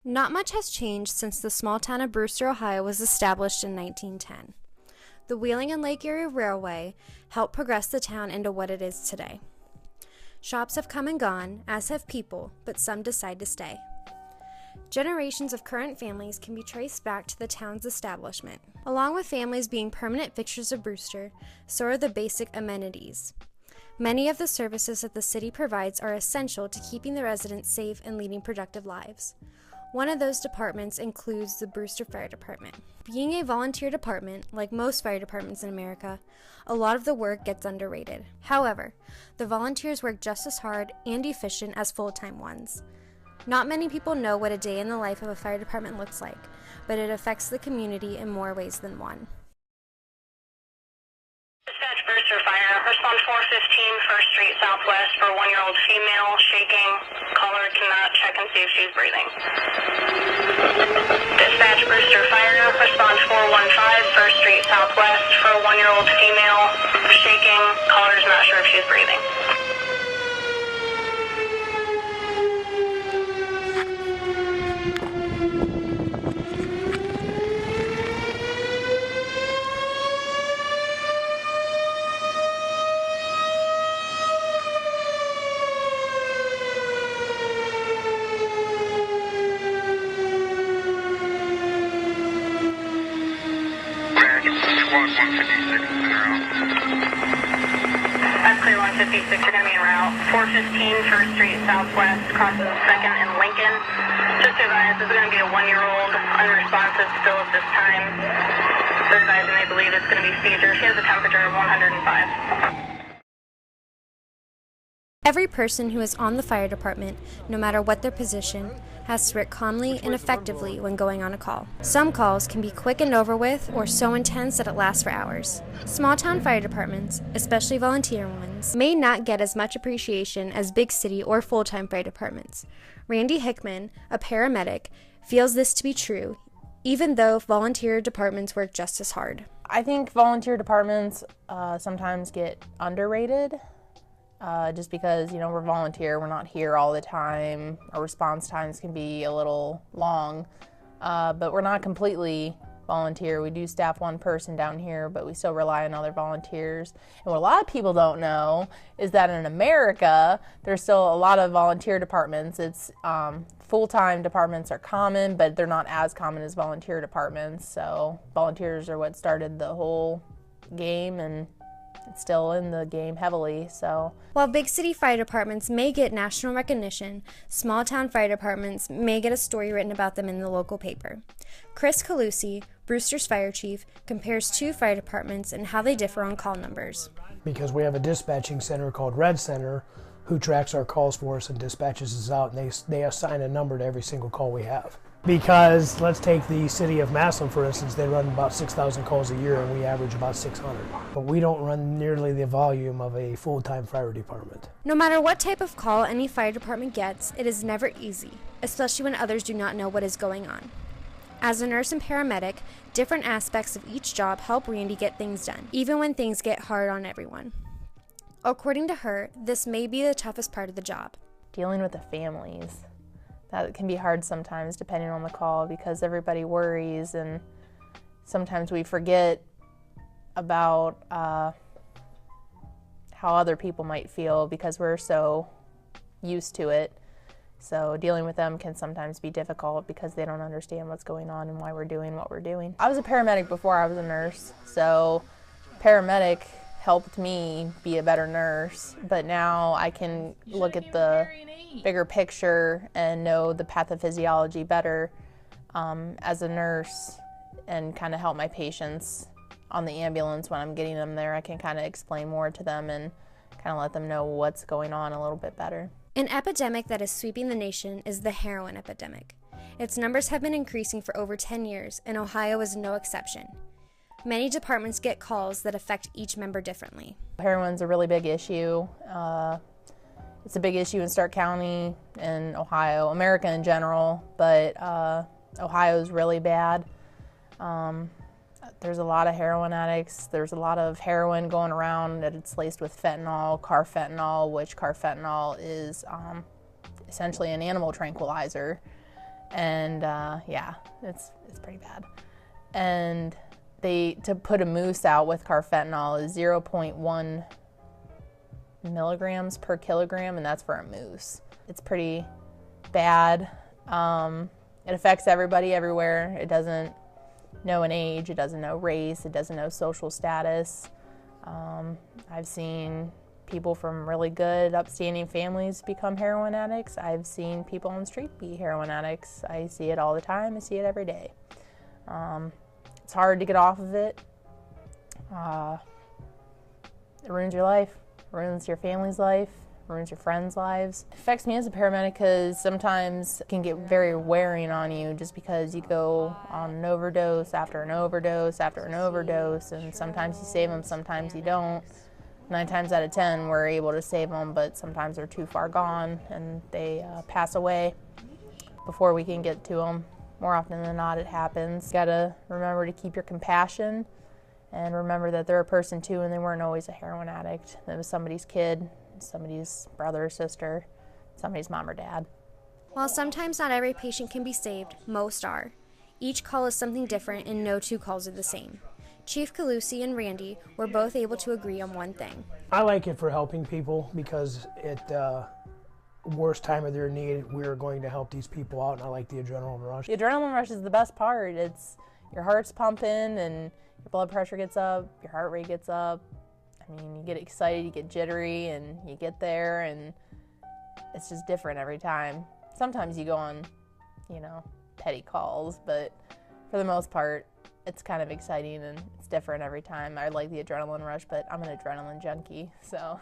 Not much has changed since the small town of Brewster, Ohio was established in 1910. The Wheeling and Lake Erie Railway helped progress the town into what it is today. Shops have come and gone, as have people, but some decide to stay. Generations of current families can be traced back to the town's establishment. Along with families being permanent fixtures of Brewster, so are the basic amenities. Many of the services that the city provides are essential to keeping the residents safe and leading productive lives. One of those departments includes the Brewster Fire Department. Being a volunteer department, like most fire departments in America, a lot of the work gets underrated. However, the volunteers work just as hard and efficient as full-time ones. Not many people know what a day in the life of a fire department looks like, but it affects the community in more ways than one. Dispatch Brewster Fire, respond 415 1st Street Southwest for a 1-year-old female, shaking. Caller cannot check and see if she's breathing. Dispatch Brewster Fire, respond 415 1st Street Southwest for a 1-year-old female, shaking. Caller's not sure if she's breathing. That's clear 156, you're going to be en route. 415 1st Street Southwest, crossing 2nd and Lincoln. Just to advise, this is going to be a 1-year-old, unresponsive still at this time. They're advising they believe it's going to be seizure. She has a temperature of 105. Every person who is on the fire department, no matter what their position, has to work calmly and effectively when going on a call. Some calls can be quick and over with, or so intense that it lasts for hours. Small town fire departments, especially volunteer ones, may not get as much appreciation as big city or full-time fire departments. Randy Hickman, a paramedic, feels this to be true, even though volunteer departments work just as hard. I think volunteer departments sometimes get underrated. Just because, we're volunteer, we're not here all the time. Our response times can be a little long, but we're not completely volunteer. We do staff one person down here, but we still rely on other volunteers. And what a lot of people don't know is that in America, there's still a lot of volunteer departments. It's full-time departments are common, but they're not as common as volunteer departments. So volunteers are what started the whole game, and it's still in the game heavily. So while big city fire departments may get national recognition, small town fire departments may get a story written about them in the local paper. Chris Calusi, Brewster's fire chief, compares two fire departments and how they differ on call numbers. Because we have a dispatching center called Red Center who tracks our calls for us and dispatches us out, and they assign a number to every single call we have. Because let's take the city of Massillon, for instance, they run about 6,000 calls a year and we average about 600. But we don't run nearly the volume of a full-time fire department. No matter what type of call any fire department gets, it is never easy, especially when others do not know what is going on. As a nurse and paramedic, different aspects of each job help Randy get things done, even when things get hard on everyone. According to her, this may be the toughest part of the job. Dealing with the families. That can be hard sometimes depending on the call because everybody worries, and sometimes we forget about how other people might feel because we're so used to it. So dealing with them can sometimes be difficult because they don't understand what's going on and why we're doing what we're doing. I was a paramedic before I was a nurse, so paramedic helped me be a better nurse, but now I can look at the bigger picture and know the pathophysiology better as a nurse and kind of help my patients on the ambulance when I'm getting them there. I can kind of explain more to them and kind of let them know what's going on a little bit better. An epidemic that is sweeping the nation is the heroin epidemic. Its numbers have been increasing for over 10 years, and Ohio is no exception. Many departments get calls that affect each member differently. Heroin's a really big issue. It's a big issue in Stark County and Ohio, America in general, but Ohio's really bad. There's a lot of heroin addicts. There's a lot of heroin going around that it's laced with fentanyl, carfentanil, which carfentanil is essentially an animal tranquilizer. And yeah, it's pretty bad. And to put a moose out with carfentanil is 0.1 milligrams per kilogram, and that's for a moose. It's pretty bad. It affects everybody everywhere. It doesn't know an age, it doesn't know race, it doesn't know social status. I've seen people from really good, upstanding families become heroin addicts. I've seen people on the street be heroin addicts. I see it all the time. I see it every day. It's hard to get off of it. It ruins your life, ruins your family's life, ruins your friends' lives. It affects me as a paramedic because sometimes it can get very wearing on you just because you go on an overdose after an overdose after an overdose, and sometimes you save them, sometimes you don't. 9 times out of 10 we're able to save them, but sometimes they're too far gone and they pass away before we can get to them. More often than not it happens. You gotta remember to keep your compassion and remember that they're a person too, and they weren't always a heroin addict. It was somebody's kid, somebody's brother or sister, somebody's mom or dad. While sometimes not every patient can be saved, most are. Each call is something different and no 2 calls are the same. Chief Calusi and Randy were both able to agree on one thing. I like it for helping people because at worst time of their need, we're going to help these people out, and I like the adrenaline rush. The adrenaline rush is the best part. It's your heart's pumping and your blood pressure gets up, your heart rate gets up. I mean, you get excited, you get jittery, and you get there, and it's just different every time. Sometimes you go on, petty calls, but for the most part, it's kind of exciting and it's different every time. I like the adrenaline rush, but I'm an adrenaline junkie, so.